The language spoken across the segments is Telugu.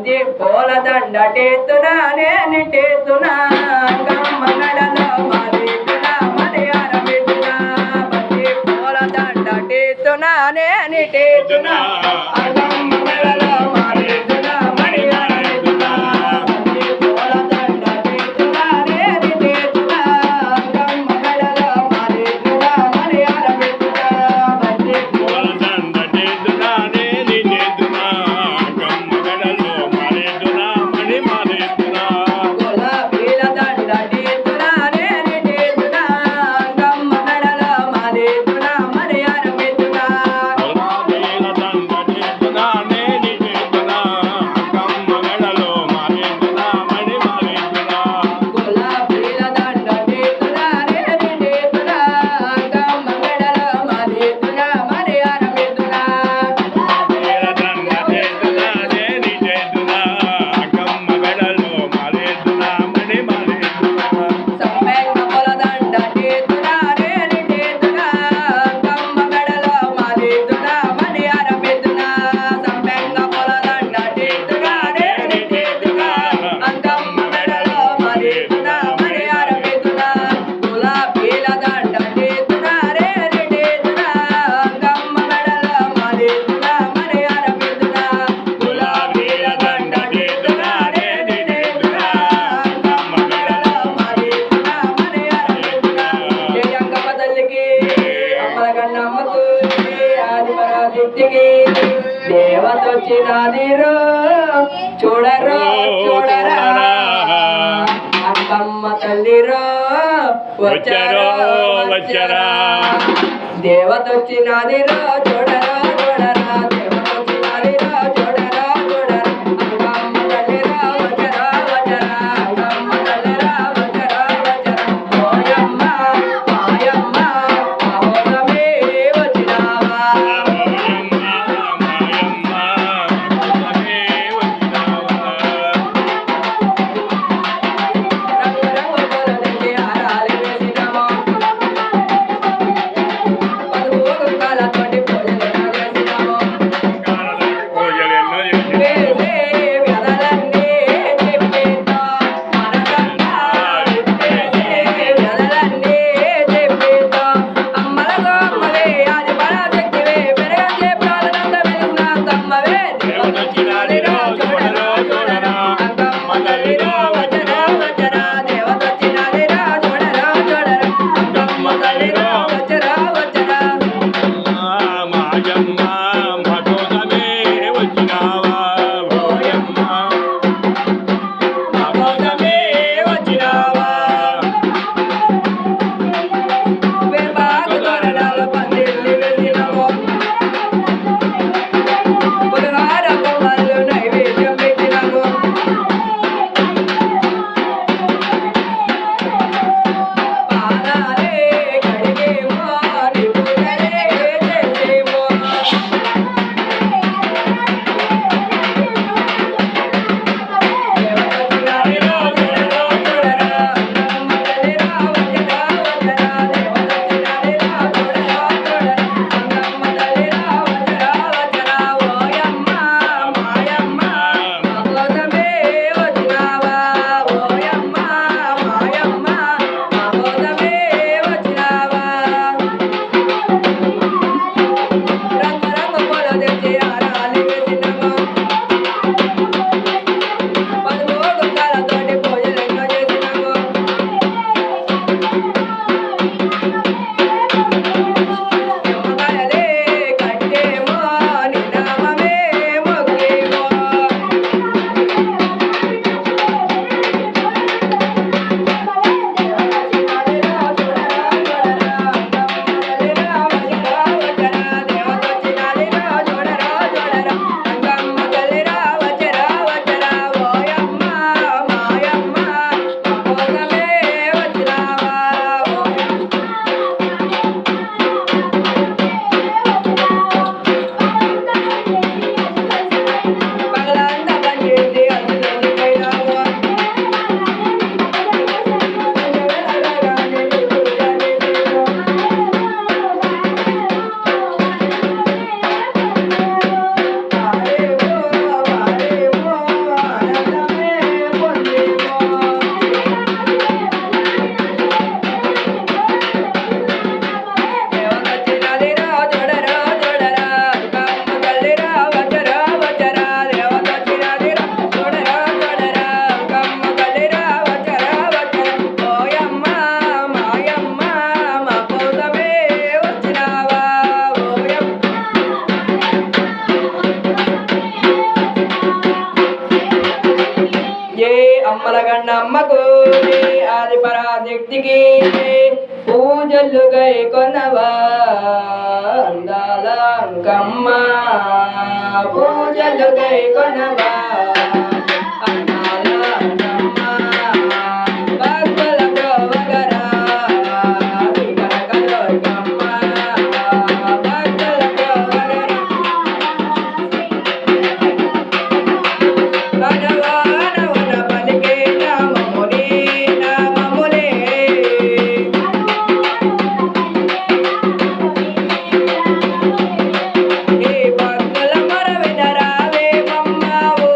బంతి పూల దండ టేతునా నేను టేతునా గమ్మ మెడలో మాలేతునా మలయార మెదునా బంతి పూల దండ టేతునా నేను టేతునా గమ్మ మెడలో మాలేతునా మలయార మెదునా బంతి పూల దండ టేతునా నేను టేతునా గమ్మ మెడలో మాలేతునా మలయార మెదునా బంతి పూల దండ టేతునా నేను టేతునా గమ్మ మెడలో మాలేతునా మణి మాలేతునా గులాబీల దండ టేతునా నేను టేతునా గమ్మ మెడలో మాలేతునా మలయార మెదునా గులాబీల దండ టేతునా నేను టేతునా గమ్మ మెడలో మాలేతునా మణి మాలేతునా గులాబీల దండ టేతునా నేను టేతునా గమ్మ మెడలో మాలేతునా మలయార మెదునా గులాబీల దండ టేతునా నేను టేతునా గమ్మ మెడలో మాలేతునా మణి మాలేతునా సంపెంగ పూల దండ టేతునా నేను టేతునా గమ్మ మెడలో మాలేతునా మలయార మెదునా సంపెంగ పూల దండ టేతునా నేను టేతునా గమ్మ మెడలో మాలేతునా మలయార మెదునా గులాబీల దండ టేతునా నేను టేతునా గమ్మ మెడలో మాలేతునా మలయార మెదునా గులాబీల దండ టేతునా నేను టేతునా గమ్మ మెడలో మాలేతునా మలయార మెదునా జయంగమ్మ తల్లికి అమ్మల గన్నమ్మకు ఆదిపరాశక్తికి దేవతొచ్చినాదిరో చూడరో చూడరా అక్కమ్మ తల్లిరో వచ్చరో వచ్చరా దేవతొచ్చినాదిరో చూడరో చూడరా దేవతొచ్చినాదిరో చూడరో చూడరా అక్కమ్మ తల్లిరో వచ్చరో వచ్చరా అక్కమ్మ తల్లిరో వచ్చరో వచ్చరా ఓయమ్మ మాయమ్మ మహోదమే వచ్చినావా రంగు రంగు పూలతెచ్చి హారాలు వేసినాము పసుపు కుంకాలతోటి పూజలెన్నో చేసినాము వేసే వ్యధలన్నీ చెప్పేద్దాం మనసంతా విప్పేసే వ్యధలన్నీ చెప్పేద్దాం అమ్మలకు అమ్మవే ఆది పరాశక్తివే పెరగంచే ప్రాణనంద వెలుగున కమ్మవే దేవతొచ్చినాదిరో చూడరో చూడరా అంకమ్మ తల్లిరో వచ్చరా వచ్చరా దేవతొచ్చినాదిరో చూడరో చూడరా అంకమ్మ తల్లిరో వచ్చరా వచ్చరా మాయమ్మ మధురమే వచ్చినావా ఓయమ్మ మధురమే వచ్చినావా వేపాకు తోరణాల పందిర్లు వేసినాము పులిహార పొంగళ్ళు నైవేద్యం పెట్టినాము పాదాలే కడిగేమో నీ పూజలే చేసేమో దేవతొచ్చినాదిరో చూడరో చూడరా అక్కమ్మ తల్లిరో వచ్చరా వచ్చరా దేవతొచ్చినాదిరో చూడరో చూడరా అక్కమ్మ తల్లిరో వచ్చరా వచ్చరా ఓయమ్మ కన్నమ్మకు ఆది పరాశక్తికి పూజలు గై కొనవా అందాల అంకమ్మ పూజలు గై కొనవా అందాల అంకమ్మ భక్తుల బ్రోవగరా శ్రీ కనకదుర్గమ్మ భక్తుల బ్రోవగరా భగవానవన పలికే నామముని నామములే ఈ భక్తుల మొర వినరావే మమ్మ ఓ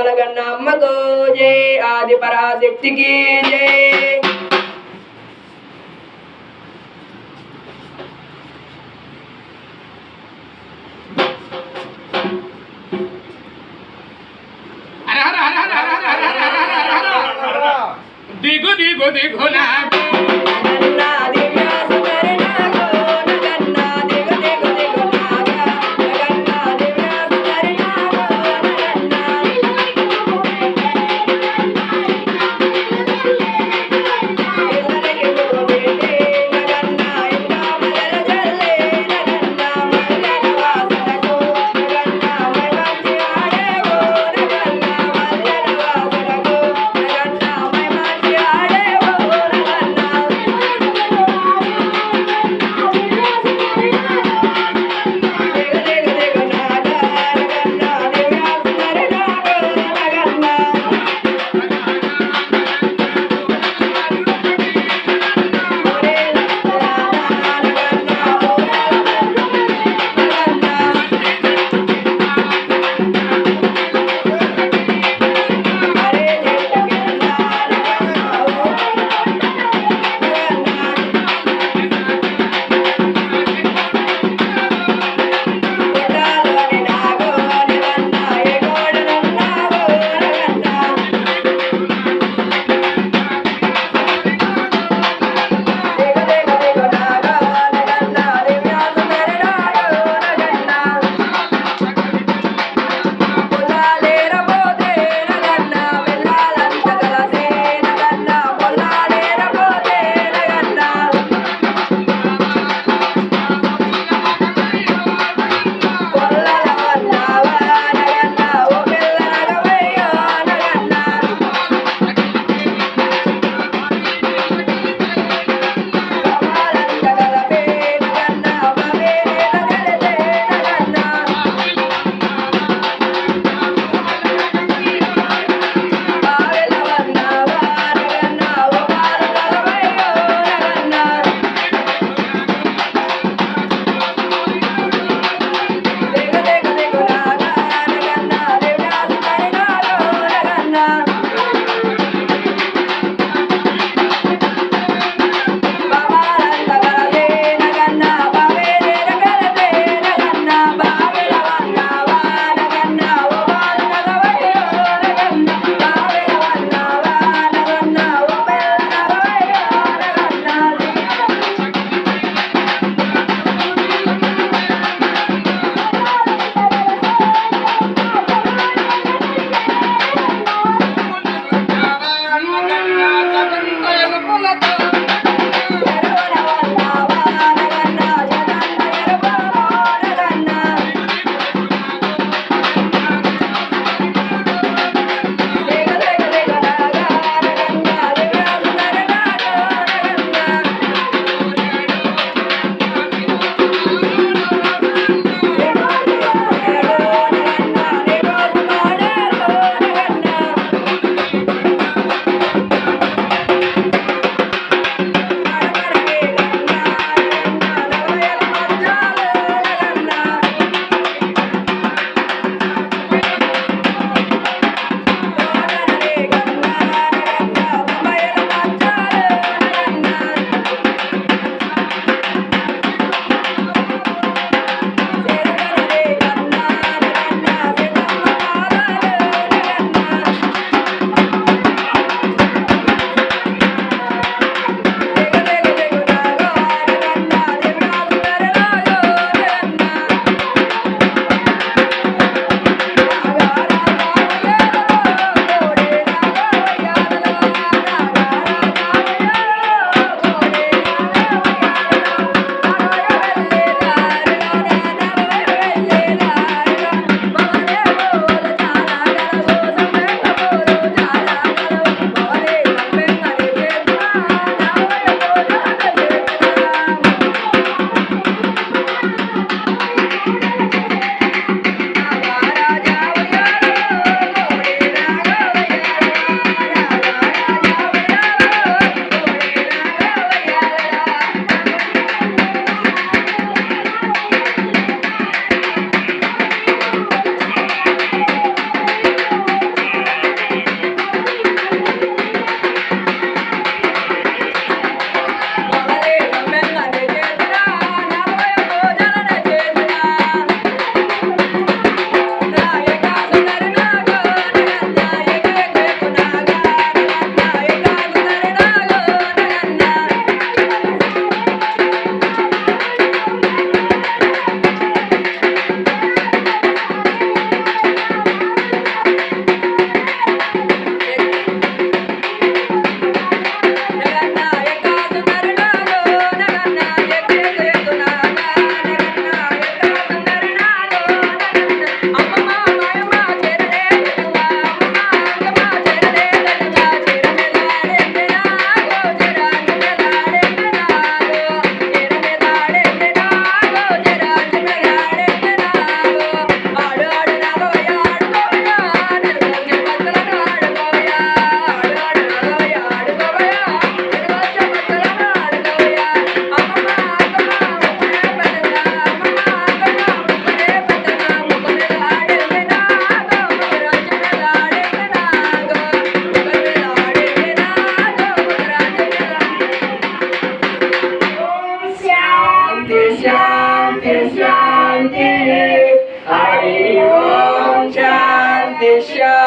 అమ్మల గన్న అమ్మకు జై ఆది పరాశక్తికి జై దిగు దిగు దిగు నాకు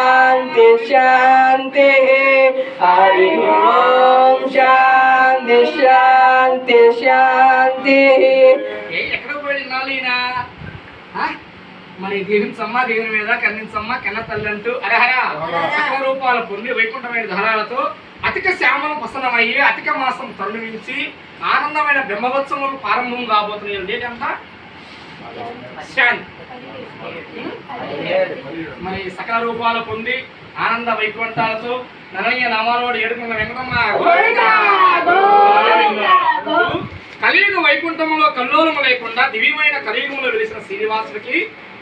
శాంతి శాంతి హరి ఓం శాంతి శాంతి శాంతి. ఎక్కడ పోయినాలి మరి దీవించమ్మ దేవుని మీద కన్నించమ్మ కన్న తల్లి అంటూ అరహర సకల రూపాల పొంది వైకుంఠమైన ధరాలతో అధిక శ్యామలం పసనమయ్యి అధిక మాసం తరుణించి ఆనందమైన బ్రహ్మోత్సవం ప్రారంభం కాబోతున్నాయి. డేట్ ఎంత? మరి సకల రూపాల పొంది ఆనంద వైకుంఠాలతో నరయ్య నామాలవాడు ఏడుకున్న వెంకటమ్మ కలియుగ వైకుంఠంలో కల్లోలము లేకుండా దివ్యమైన కలియుగంలో వెలిసిన శ్రీనివాసుడికి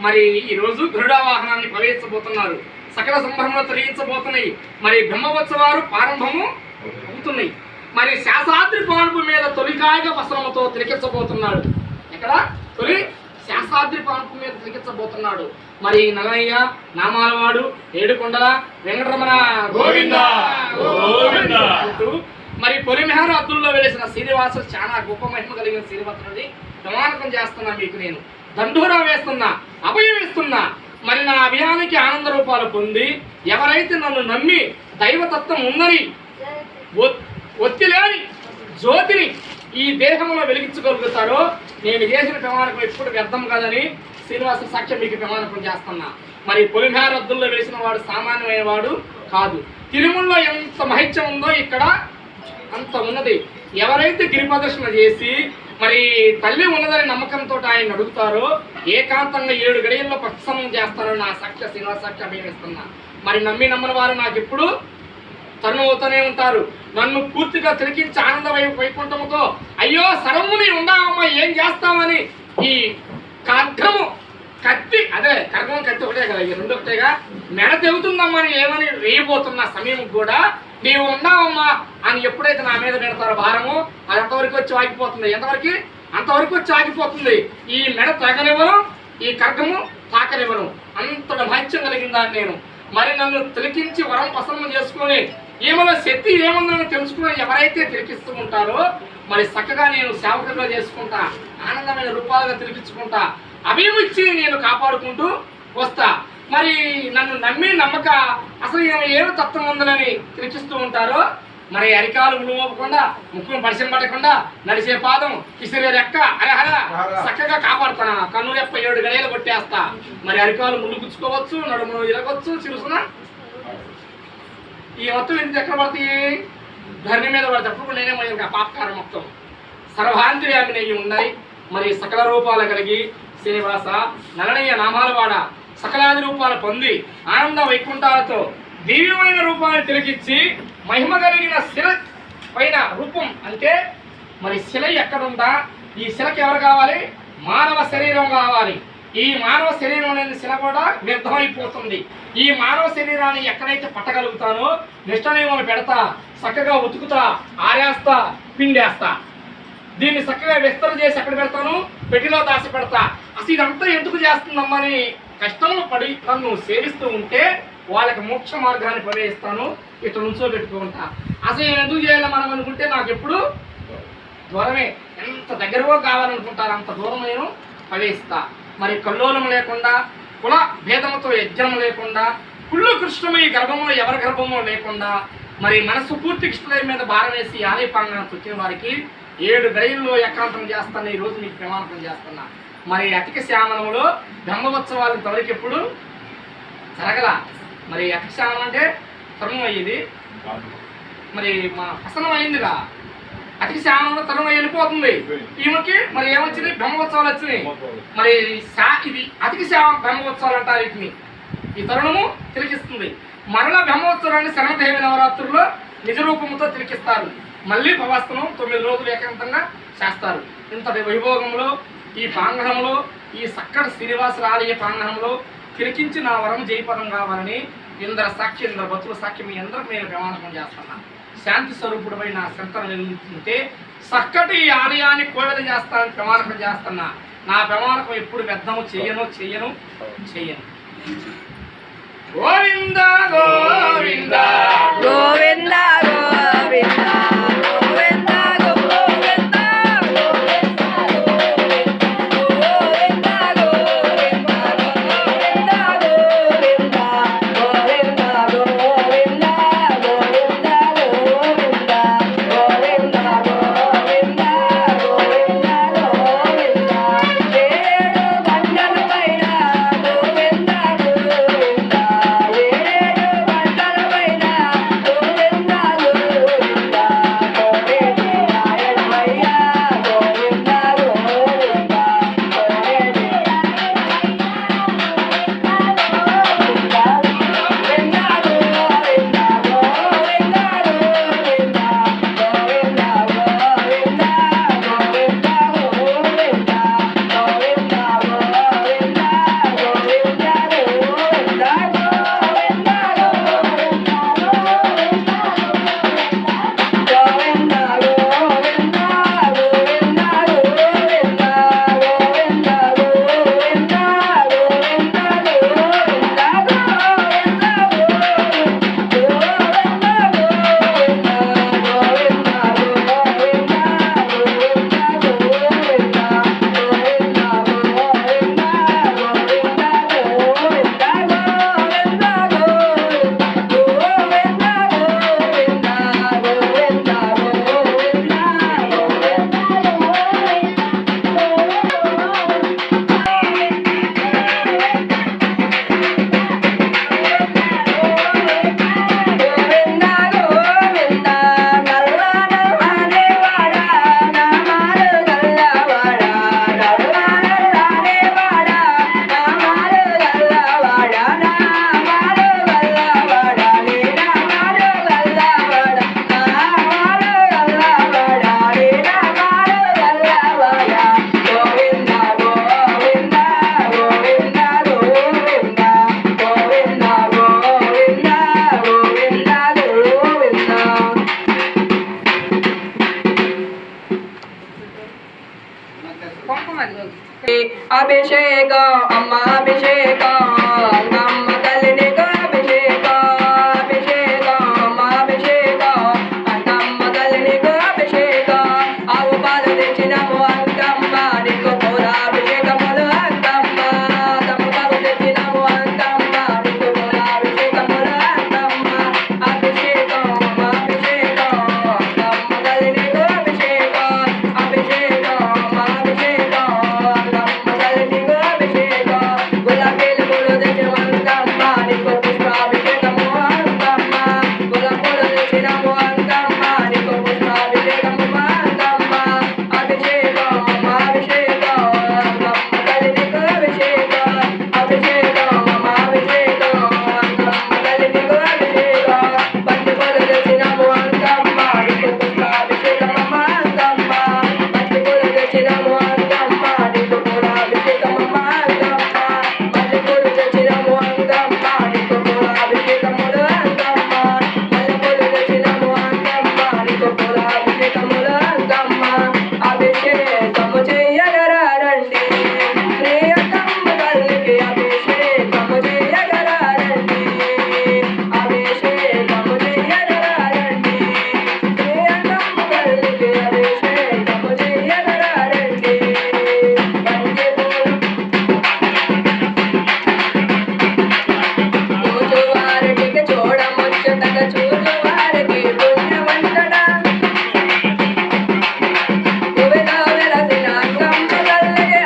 మరి ఈ రోజు గరుడ వాహనాన్ని ప్రవేశించబోతున్నారు. సకల సంభ్రమంలో తొలగించబోతున్నాయి. మరి బ్రహ్మోత్సవాలు ప్రారంభము అవుతున్నాయి. మరి శాసాద్రి పానుపు మీద తొలికాయగా వస్త్రముతో తిలకించబోతున్నాడు. ఎక్కడ? తొలి శాసాద్రి పానుపు మీద తిలకించబోతున్నాడు. మరి నల్లయ్య నామాలవాడు ఏడుకొండల వెంకటరమణ గోవింద గోవింద అంటూ మరి పొలిమేర అద్దుల్లో వెలిసిన శ్రీనివాసుడు చాలా గొప్ప మహిమ కలిగిన శ్రీనివాసుడిని ప్రమాణకం చేస్తున్నా. మీకు నేను దండోరా వేస్తున్నా, అభయం ఇస్తున్నా. మరి నా అభయానికి ఆనంద రూపాలు పొంది ఎవరైతే నన్ను నమ్మి దైవతత్వం ఉందని ఒత్తిలేని జ్యోతిని ఈ దేహంలో వెలిగించగలుగుతారో నేను చేసిన ప్రమాణకం ఎప్పుడు వ్యర్థం కాదని శ్రీనివాస సాక్ష్యం మీకు ప్రమాణకం చేస్తున్నా. మరి పొలిమేర అద్దుల్లో వెలిసిన వాడు సామాన్యమైన వాడు కాదు. తిరుమలలో ఎంత మహిత్యం ఉందో ఇక్కడ అంత ఉన్నది. ఎవరైతే గిరి ప్రదర్శన చేసి మరి తల్లి ఉన్నదని నమ్మకంతో ఆయన అడుగుతారో ఏకాంతంగా 7 గడియల్లో ప్రసన్నం చేస్తారో నా సాక్ష్య శ్రీనివాస సాక్ష్య అభినయిస్తున్నా. మరి నమ్మని వారు నాకు ఎప్పుడు తరుణం అవుతూనే ఉంటారు. నన్ను పూర్తిగా తిరిగించి ఆనంద వైకుంఠముతో అయ్యో సరమ్ముని ఉండామమ్మా ఏం చేస్తామని ఈ ఖడ్గము కత్తి అదే ఖడ్గం కత్తి ఒకటే కదా, ఈ 2 ఒకటేగా మెడ తెగుతుందమ్మని ఏమని వేయబోతున్న సమయం కూడా నీవు ఉన్నావమ్మా అని ఎప్పుడైతే నా మీద పెడతారో భారము అది అంతవరకు వచ్చి ఆగిపోతుంది. ఎంతవరకు? అంతవరకు వచ్చి ఆగిపోతుంది. ఈ మెడ తాకనివ్వను, ఈ ఖడ్గము తాకనివ్వను. అంతటి మహత్యం కలిగిందాన్ని నేను. మరి నన్ను తిలకించి వరం పసందం చేసుకొని ఏమైనా శక్తి ఏముందని తెలుసుకుని ఎవరైతే తిలకిస్తూ ఉంటారో మరి చక్కగా నేను సేవకులుగా చేసుకుంటా, ఆనందమైన రూపాలుగా తిలకించుకుంటా, అభిమిచ్చి నేను కాపాడుకుంటూ వస్తా. మరి నన్ను నమ్మి నమ్మక అసలు ఏమి తత్వం ఉందని తిలకిస్తూ ఉంటారో మరి అరికాలు ఉలుమోపకుండా ముక్కును పరిచయం పడకుండా నడిచే పాదం ఇసిరే రెక్క అరహర చక్కగా కాపాడుతాను. కన్ను రెప్ప 7 గడియలు కొట్టేస్తా. మరి అరికాలు ముళ్ళు గుచ్చుకోవచ్చు, నడుమును ఇరగొచ్చు, చిరుసున ఈ మొత్తం ఎందుకు ఎక్కడ పడతాయి? ధరణి మీద పడితే అప్పుడు నేనే పాపకారం మొత్తం సర్వాంతర్యామి నెయ్యి ఉన్నాయి. మరి సకల రూపాలు కలిగి శ్రీనివాస నలనయ్య నామాలవాడ సకలాది రూపాలు పొంది ఆనంద వైకుంఠాలతో దివ్యమైన రూపాన్ని తిలకించి మహిమ కలిగిన శిల పైన రూపం అంటే మరి శిల ఎక్కడుందా? ఈ శిలకి ఎవరు కావాలి? మానవ శరీరం కావాలి. ఈ మానవ శరీరం అనేది శిల కూడా వ్యర్థమైపోతుంది. ఈ మానవ శరీరాన్ని ఎక్కడైతే పట్టగలుగుతానో నిష్టనియమాలు పెడతా, చక్కగా ఉతుకుతా, ఆరేస్తా, పిండేస్తా. దీన్ని చక్కగా విస్తరణ చేసి ఎక్కడ పెడతాను? పెట్టిలో దాచి పెడతా. అసలు ఇదంతా ఎందుకు చేస్తుందమ్మని కష్టంలో పడి నన్ను సేవిస్తూ ఉంటే వాళ్ళకి మోక్ష మార్గాన్ని ప్రవేశిస్తాను, ఇట్లా నుంచోబెట్టుకుంటా. అసలు ఎందుకు చేయాలి మనం అనుకుంటే నాకు ఎప్పుడు దూరమే. ఎంత దగ్గరగా కావాలనుకుంటారు అంత దూరం నేను ప్రవేశిస్తా. మరి కల్లోలం లేకుండా, కుల భేదముతో యజ్ఞం లేకుండా, కుళ్ళు కృష్ణమై గర్భంలో ఎవరి గర్భంలో లేకుండా, మరి మనసు పూర్తి కృష్ణుల మీద భారం వేసి ఆలయ ప్రాంగణానికి వచ్చిన వారికి 7 గడియల్లో ఏకాంతం చేస్తాను. ఈరోజు మీకు ప్రమాణం చేస్తున్నా. మరి అధిక శ్యామలంలో బ్రహ్మోత్సవాలు ఇంతవరకు ఎప్పుడు జరగల. మరి అధిక శ్యామలం అంటే తరుణం అయ్యేది. మరి మా హసనం అయిందిగా. అధిక శ్యామలంలో తరుణం వెళ్ళిపోతుంది. ఈమెకి మరి ఏమొచ్చింది? బ్రహ్మోత్సవాలు వచ్చినాయి. మరి ఇది అధిక శ్యామ బ్రహ్మోత్సవాలు అంటారు. వీటిని ఈ తరుణము తిలకిస్తుంది. మరణ బ్రహ్మోత్సవాన్ని శరణదేవి నవరాత్రుల్లో నిజ రూపంతో తిలకిస్తారు. మళ్ళీ ప్రవాసనం 9 రోజులు ఏకాంతంగా చేస్తారు. ఇంతటి వైభోగంలో ఈ ప్రాంగణంలో ఈ చక్కటి శ్రీనివాసుల ఆలయ ప్రాంగణంలో తిలకించి నా వరం జయపదం కావాలని ఇంద్ర సాక్షి ఇంద్ర భక్తుల సాక్షి మీ అందరికి నేను ప్రమాణం చేస్తున్నా. శాంతి స్వరూపుడపై నా చింతన నిలుంటే చక్కటి ఈ ఆలయాన్ని కోడలు చేస్తానని ప్రమాణకం చేస్తున్నా. నా ప్రమాణకం ఎప్పుడు వ్యర్థము చేయను చేయను చేయను. గోవింద గోవింద గోవింద గోవింద గోవింద గోవింద గోవింద గోవింద గోవింద గోవింద అభిషేకం అమ్మ అభిషేకం గంగమ్మ తల్లి నీకు అభిషేకం అభిషేకం అమ్మ అభిషేకం గంగమ్మ తల్లి నీకు అభిషేకం ఆవు పాలు తెచ్చినాము అంకమ్మ నీకు పూలాభిషేకములు అంకమ్మ తమలపాకు తెచ్చినాము అంకమ్మ నీకు పూలాభిషేకములు అంకమ్మ అభిషేకం అమ్మ అభిషేకం గంగమ్మ తల్లి నీకు అభిషేకం అభిషేకం అమ్మ అభిషేకం గంగమ్మ తల్లి నీకు అభిషేకం గులాబీలు పూలు తెచ్చిన అంకమ్మ నీకు పుష్పాభిషేకము అంకమ్మ గులాబీ పూలు తెచ్చినాము అంకమ్మ నీకు పుష్పాభిషేకము అంకమ్మ అభిషేకం అమ్మ అభిషేకం గంగమ్మ తల్లి నీకు అభిషేకం అభిషేకం అమ్మ అభిషేకం గంగమ్మ తల్లి నీకు అభిషేకం బంతి పూలు తెచ్చినాము అంకమ్మ నీకు పుష్పాభిషేకము అంకమ్మ బంతి పూలు తెచ్చినాము అంకమ్మ నీకు పూలాభిషేకము అంకమ్మ మల్లె పూలు తెచ్చినాము అంకమ్మ నీకు పూలాభిషేకములు అంకమ్మ మల్లె పూలు తెచ్చినాము అంకమ్మ నీకు పూలాభిషేకములు అంకమ్మ అభిషేకము చెయ్యగరారండి ప్రియతమ్మ తల్లికి అభిషేకము చెయ్యగరారండి అభిషేకము చెయ్యగరారండి ప్రియతమ్మ తల్లికి అభిషేకము చెయ్యగరారండి బంతి పూలు చూచువారికి చూడముచ్చటగా చూచువారికి పుణ్యవంతడా భువిలో వెలసిన అంకమ్మ తల్లికి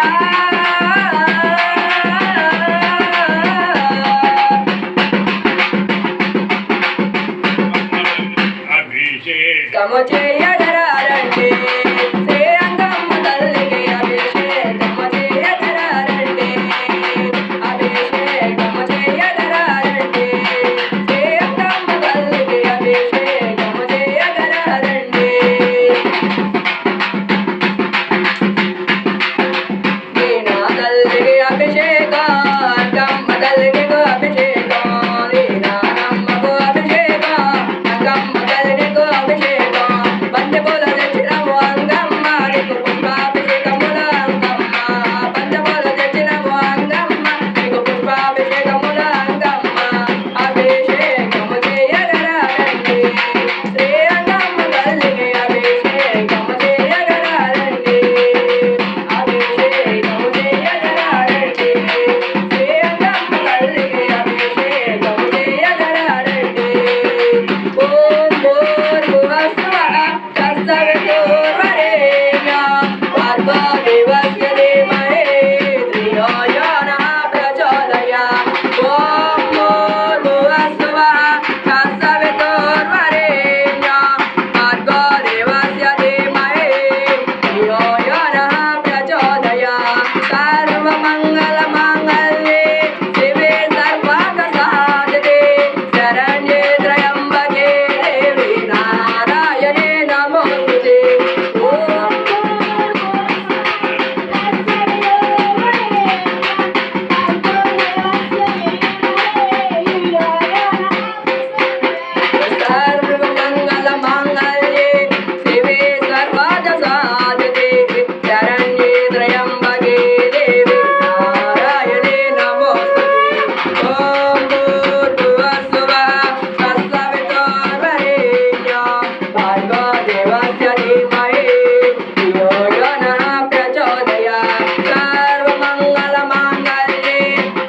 అభిషేకము చేయగరారండి శ్రీ అంకమ్మ తల్లికి అభిషేకము చేయగరారండి అభిషేకము చేయగరారండి శ్రీ అంకమ్మ తల్లికి అభిషేకము చేయగరారండి నీనా తల్లికి అభిషేకం అంకమ్మ తల్లికి అభిషేకం నీనానమ్మకు అభిషేకం అంకమ్మ తల్లికి అభిషేకం బంతి పూలు తెచ్చినాము అంకమ్మ నీకు పుష్పాభిషేకములు అంకమ్మ బంతి పూలు తెచ్చినాము అంకమ్మ నీకు పుష్పాభిషేకములు అంకమ్మ అభిషేకము చేయగరారండి శ్రీ అంకమ్మ తల్లికి అభిషేకము చేయగరారండి అభిషేకము చేయగరారండి శ్రీ అంకమ్మ తల్లికి అభిషేకము చేయగరారండి ఓం భూర్భువస్సువః తత్సవితుర్వరేణ్యం భర్గో దేవస్య ధీమహి ధియో యో నః ప్రచోదయాత్ ఓం భూర్భువస్సువః తత్సవితుర్వరేణ్యం భర్గో దేవస్య ధీమహి ధియో యో నః ప్రచోదయాత్ సర్వమంగళమాంగళ్యే శివే సర్వార్థసాధికే శరణ్యే త్రయంబకే దేవి నారాయణే నమోస్తుతే ఓం సర్వమంగళమాంగళ్యే శివే సర్వార్థసాధికే శరణ్యే త్రయంబకే దేవి నారాయణే నమోస్తుతే ఓం భూర్భువస్సువః తత్సవితుర్వరేణ్యం భర్గో దేవస్య ధీమహి ధియో యో నః ప్రచోదయాత్ సర్వమంగళమాంగళ్యే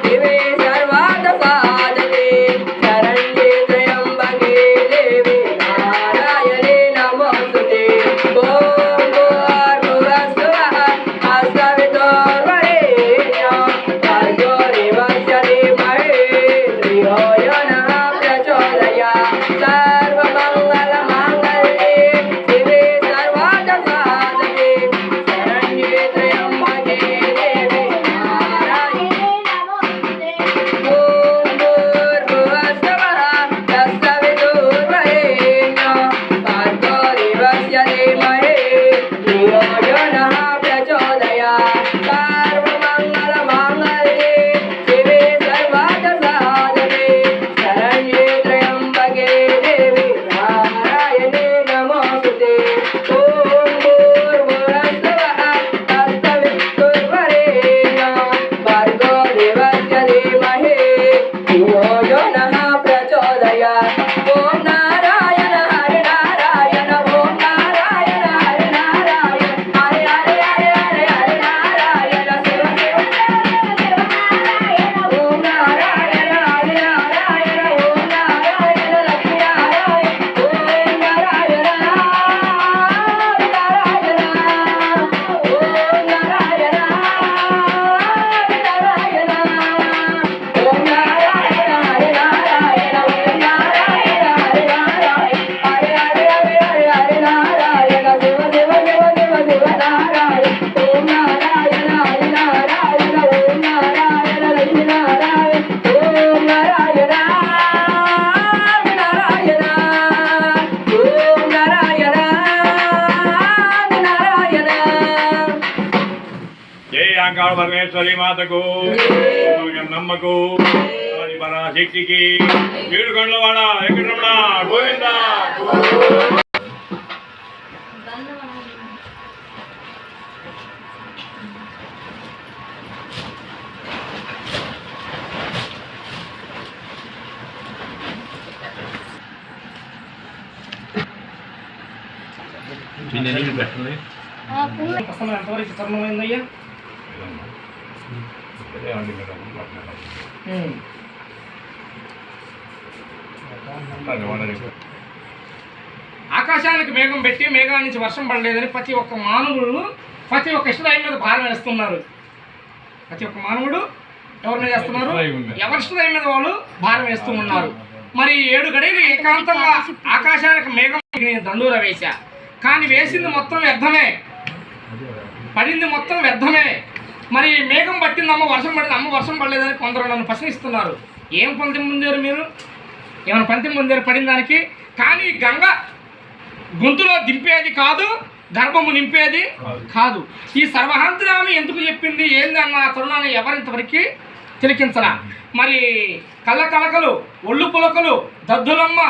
శివే సర్వార్థసాధికే శరణ్యే త్రయంబకే దేవి నారాయణే నమోస్తుతే ఓం భూర్భువస్సువః తత్సవితుర్వరేణ్యం భర్గో దేవస్య ధీమహి ధియో యో నః ప్రచోదయాత్ సర్వమంగళమాంగళ్యే శివే సర్వార్థసాధికే శరణ్యే త్రయంబకే దేవి నారాయణే ఓం భూర్భువస్సువః తత్సవితుర్వరేణ్యం భర్గో దేవస్య ధీమహి ధియో యో నః ప్రచోదయాత్ సర్వమంగళమాంగళ్యే శివే సర్వార్థసాధికే శరణ్యే త్రయంబకే దేవి ఓం నారాయణ హరి నారాయణ ఓం నారాయణ హరి నారాయణ హరి హరి హరి హరి హరి నారాయణ శివ శివ శివ నారాయణ ఓం నారాయణ హరి నారాయణ ఓం నారాయణ లక్ష్మీ నారాయణ ఓం నారాయణ హరి నారాయణ ఓం నారాయణ హరి నారాయణ ఓం నారాయణ హరి నారాయణ ఓం నారాయణ హరి నారాయణ హరి హరి హరి హరి హరి నారాయణ శివ శివ శివ శివ శివ నారాయణ ఓం నారాయణ హరి నారాయణ ఓం నారాయణ లక్ష్మీ నారాయణ ఓం నారాయణ హరి నారాయణ ఓం నారాయణ హరి నారాయణ జై అంకాళ పరమేశ్వరి మాతకు నమ్మకు పరాశక్తికి ఏడుకొండల వాడ వెంకటరమణ గోవింద ప్రసన్నం ఎంతవరకు తరుణమైందయ్యా? ఆకాశానికి మేఘం పెట్టి మేఘాల నుంచి వర్షం పడలేదని ప్రతి ఒక్క మానవుడు ప్రతి ఒక్క ఇష్టదైవం మీద భారం వేస్తున్నారు. ప్రతి ఒక్క మానవుడు ఎవరి మీద వేస్తున్నారు? ఎవరి ఇష్టదైవం మీద వాళ్ళు భారం వేస్తూ ఉన్నారు. మరి 7 గడియలు ఏకాంతంగా ఆకాశానికి మేఘం దండూర వేశా, కానీ వేసింది మొత్తం వ్యర్థమే, పడింది మొత్తం వ్యర్థమే. మరి మేఘం పట్టిందమ్మ వర్షం పడింది, అమ్మ వర్షం పడలేదని కొందరు నన్ను ప్రశ్నిస్తున్నారు. ఏం ఫలితం పొందారు మీరు? ఏమైనా ఫలితం పొందారు పడిన దానికి? కానీ గంగ గొంతులో దింపేది కాదు, గర్భము నింపేది కాదు. ఈ సర్వహంతరామి ఎందుకు చెప్పింది ఏంది అన్న తరుణాన్ని ఎవరింతవరకు తిలకించరా? మరి కళ్ళ కలకలు, ఒళ్ళు పులకలు, దద్దులమ్మ,